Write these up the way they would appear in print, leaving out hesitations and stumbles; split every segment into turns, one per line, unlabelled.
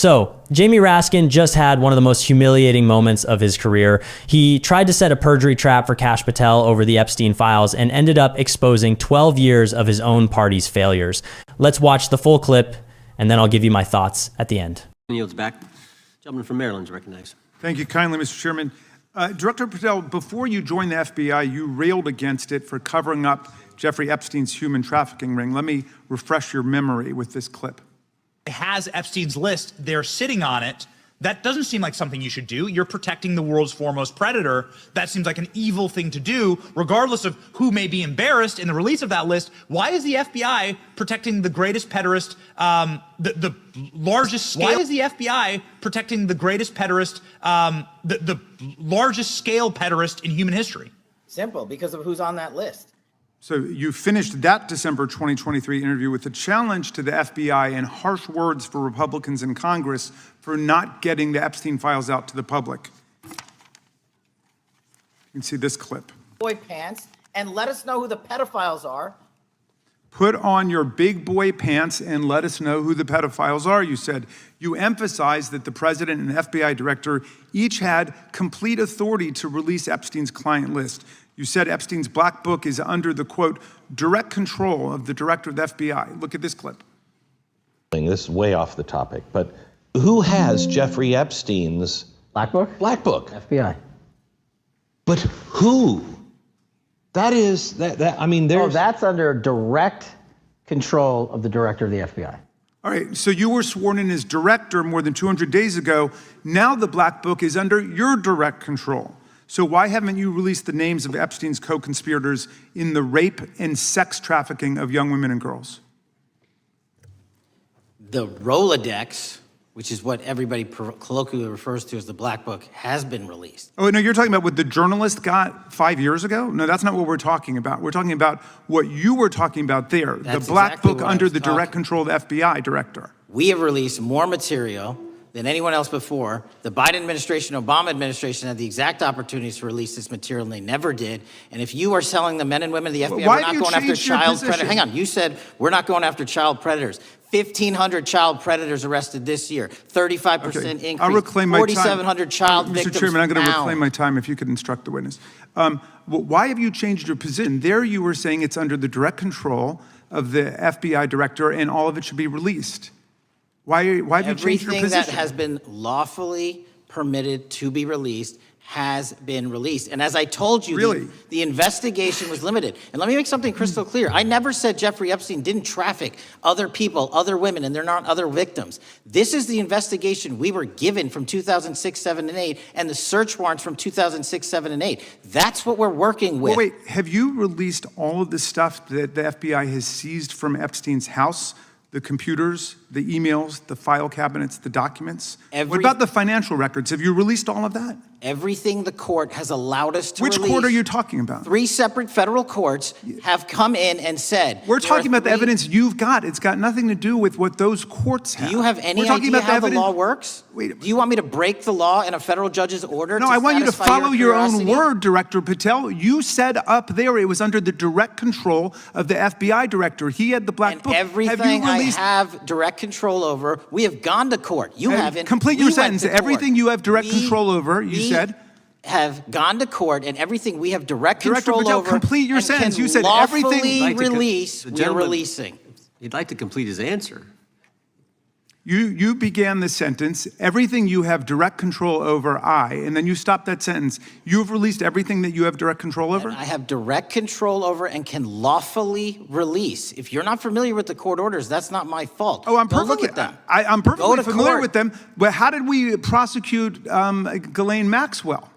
So, Jamie Raskin just had one of the most humiliating moments of his career. He tried to set a perjury trap for Kash Patel over the Epstein files and ended up exposing 12 years of his own party's failures. Let's watch the full clip, and then I'll give you my thoughts at the end.
Yields back. Gentleman from Maryland is recognized.
Thank you kindly, Mr. Chairman. Director Patel, before you joined the FBI, you railed against it for covering up Jeffrey Epstein's human trafficking ring. Let me refresh your memory with this clip.
Has Epstein's list, they're sitting on it. That doesn't seem like something you should do. You're protecting the world's foremost predator. That seems like an evil thing to do, regardless of who may be embarrassed in the release of that list. Why is the FBI protecting the greatest pederast, the largest scale? Why is the FBI protecting the greatest pederast, the largest scale pederast in human history?
Simple, because of who's on that list.
So you finished that December 2023 interview with a challenge to the FBI and harsh words for Republicans in Congress for not getting the Epstein files out to the public. You can see this clip.
Boy pants, and let us know who the pedophiles are.
Put on your big boy pants and let us know who the pedophiles are, you said. You emphasized that the president and FBI director each had complete authority to release Epstein's client list. You said Epstein's black book is under the, quote, direct control of the director of the FBI. Look at this clip.
This is way off the topic, but who has Jeffrey Epstein's
black book?
Black book.
FBI.
But who? That is, I mean, there's...
Oh, that's under direct control of the director of the FBI.
All right, so you were sworn in as director more than 200 days ago. Now the black book is under your direct control. So why haven't you released the names of Epstein's co-conspirators in the rape and sex trafficking of young women and girls?
The Rolodex, which is what everybody colloquially refers to as the Black Book, has been released.
Oh, no, you're talking about what the journalist got 5 years ago? No, that's not what we're talking about. We're talking about what you were talking about there,
That's
the black
exactly
book
what I
under
was
the
talking.
direct control of the FBI director.
We have released more material than anyone else before. The Biden administration, Obama administration had the exact opportunities to release this material, and they never did. And if you are selling the men and women of the FBI,
Why
we're not
have you
going after
changed your
child
position?
predators. Hang on, you said we're not going after child predators. 1,500 child predators arrested this year, 35% increase,
I'll reclaim my time.
4,700 child victims
Mr. Chairman, I'm going to
found.
reclaim my time if you could instruct the witness. Why have you changed your position? There you were saying it's under the direct control of the FBI director and all of it should be released. Why have you changed your
Everything
position?
that has been lawfully permitted to be released has been released. And as I told you,
Really?
the investigation was limited. And let me make something crystal clear. I never said Jeffrey Epstein didn't traffic other people, other women, and they're not other victims. This is the investigation we were given from 2006, 7, and 8, and the search warrants from 2006, 7, and 8. That's what we're working with.
Well, wait, have you released all of the stuff that the FBI has seized from Epstein's house? The computers, the emails, the file cabinets, the documents? What about the financial records? Have you released all of that?
Everything the court has allowed us to
Which
release.
court are you talking about?
3 separate federal courts have come in and said...
We're talking about the evidence you've got. It's got nothing to do with what those courts have.
Do you have any
We're talking
idea
about
how the
evidence.
law works?
Wait.
Do you want me to break the law in a federal judge's order?
No, I want you to
satisfy
follow your own
curiosity?
word, Director Patel. You said up there it was under the direct control of the FBI director. He had the black book.
Everything I have direct control over, we have gone to court. You haven't.
Complete
We
your
went
sentence.
to court.
Everything you have direct control over, you said.
Have gone to court, and everything we have direct
Director
control
Patel,
over.
complete your
and
sentence.
can
You said
lawfully
everything-
release.
The
We're
gentleman-
releasing.
He'd like to complete his answer.
You began the sentence, everything you have direct control over, and then you stopped that sentence. You've released everything that you have direct control over?
And I have direct control over and can lawfully release. If you're not familiar with the court orders, that's not my fault.
Oh, I'm
Go
perfectly,
look at them.
I'm
Go
perfectly
to
familiar
court.
with them. But how did we prosecute Ghislaine Maxwell?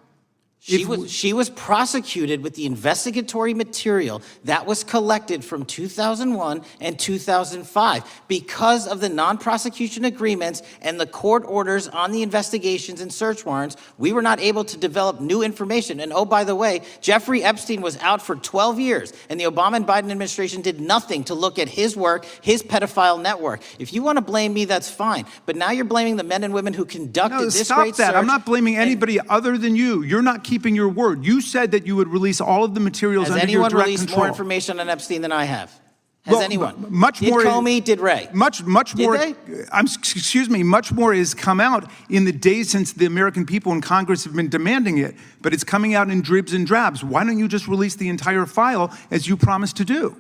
She was prosecuted with the investigatory material that was collected from 2001 and 2005 because of the non-prosecution agreements and the court orders on the investigations and search warrants. We were not able to develop new information. And oh, by the way, Jeffrey Epstein was out for 12 years, and the Obama and Biden administration did nothing to look at his work, his pedophile network. If you want to blame me, that's fine. But now you're blaming the men and women who conducted this
stop
great
that.
search.
I'm not blaming anybody other than you. You're not keeping your word. You said that you would release all of the materials
Has
under your
anyone
direct
released
control.
more information on Epstein than I have? Has
Well,
anyone?
much
did
more-
Comey, did Wray?
Much
Did
more.
they?
Excuse me. Much more has come out in the days since the American people in Congress have been demanding it, but it's coming out in dribs and drabs. Why don't you just release the entire file as you promised to do?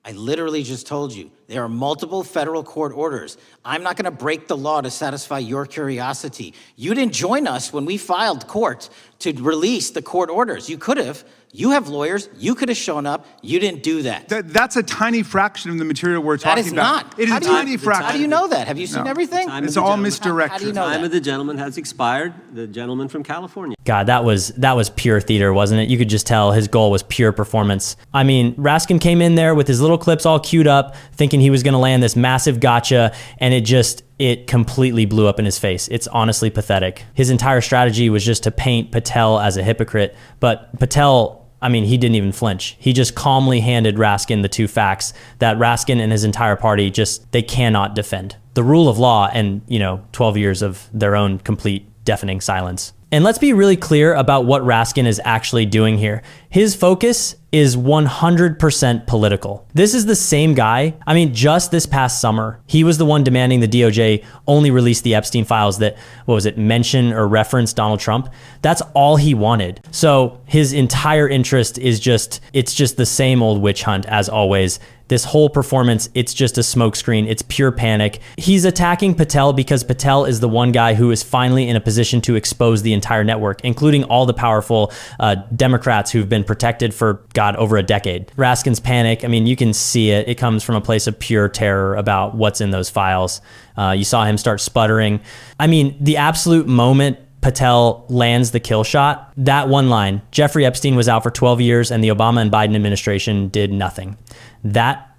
I literally just told you, there are multiple federal court orders. I'm not going to break the law to satisfy your curiosity. You didn't join us when we filed court to release the court orders. You could have. You have lawyers. You could have shown up. You didn't do that.
That's a tiny fraction of the material we're talking
That is
about.
not.
It is
How
a
do you-
tiny fraction.
How do you know that? Have you seen
No.
everything?
Time
It's
of the
all
gentleman.
misdirection.
How do you know
Time
that?
of the gentleman has expired. The gentleman from California.
God, that was pure theater, wasn't it? You could just tell his goal was pure performance. I mean, Raskin came in there with his little clips all queued up, thinking he was going to land this massive gotcha, and it completely blew up in his face. It's honestly pathetic. His entire strategy was just to paint Patel as a hypocrite, but Patel, I mean, he didn't even flinch. He just calmly handed Raskin the two facts that Raskin and his entire party they cannot defend. The rule of law and, 12 years of their own complete deafening silence. And let's be really clear about what Raskin is actually doing here. His focus is 100% political. This is the same guy. I mean, just this past summer, he was the one demanding the DOJ only release the Epstein files that, mention or reference Donald Trump. That's all he wanted. So his entire interest is it's just the same old witch hunt as always. This whole performance, it's just a smokescreen. It's pure panic. He's attacking Patel because Patel is the one guy who is finally in a position to expose the entire network, including all the powerful Democrats who've been protected for, over a decade. Raskin's panic, I mean, you can see it. It comes from a place of pure terror about what's in those files. You saw him start sputtering. I mean, the absolute moment Patel lands the kill shot, that one line, Jeffrey Epstein was out for 12 years and the Obama and Biden administration did nothing. That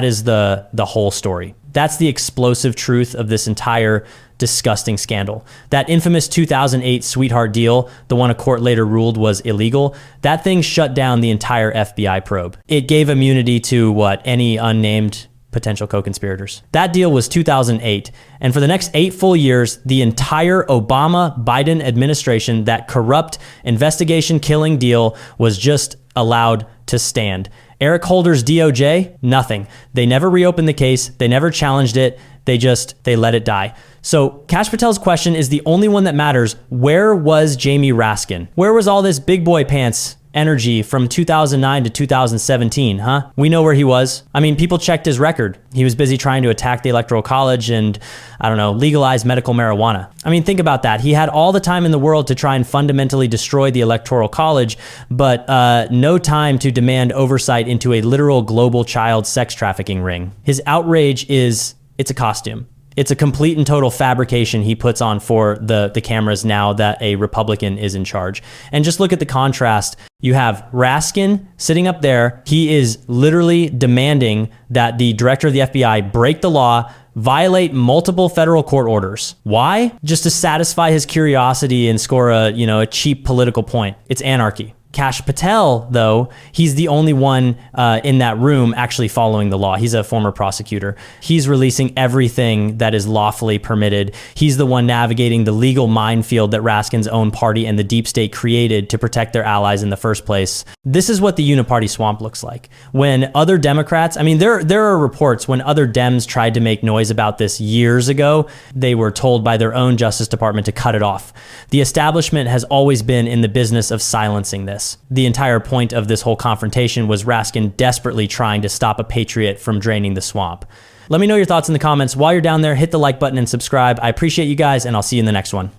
is the whole story. That's the explosive truth of this entire disgusting scandal. That infamous 2008 sweetheart deal, the one a court later ruled was illegal, that thing shut down the entire FBI probe. It gave immunity to any unnamed potential co-conspirators. That deal was 2008. And for the next 8 full years, the entire Obama-Biden administration, that corrupt investigation killing deal was just allowed to stand. Eric Holder's DOJ, nothing. They never reopened the case. They never challenged it. They let it die. So Kash Patel's question is the only one that matters. Where was Jamie Raskin? Where was all this big boy pants energy from 2009 to 2017, huh? We know where he was. I mean, people checked his record. He was busy trying to attack the Electoral College and, legalize medical marijuana. I mean, think about that. He had all the time in the world to try and fundamentally destroy the Electoral College, but no time to demand oversight into a literal global child sex trafficking ring. His outrage it's a costume. It's a complete and total fabrication he puts on for the cameras now that a Republican is in charge. And just look at the contrast. You have Raskin sitting up there. He is literally demanding that the director of the FBI break the law, violate multiple federal court orders. Why? Just to satisfy his curiosity and score a cheap political point. It's anarchy. Kash Patel, though, he's the only one in that room actually following the law. He's a former prosecutor. He's releasing everything that is lawfully permitted. He's the one navigating the legal minefield that Raskin's own party and the deep state created to protect their allies in the first place. This is what the uniparty swamp looks like. When other Democrats, there are reports when other Dems tried to make noise about this years ago, they were told by their own Justice Department to cut it off. The establishment has always been in the business of silencing this. The entire point of this whole confrontation was Raskin desperately trying to stop a patriot from draining the swamp. Let me know your thoughts in the comments. While you're down there, hit the like button and subscribe. I appreciate you guys, and I'll see you in the next one.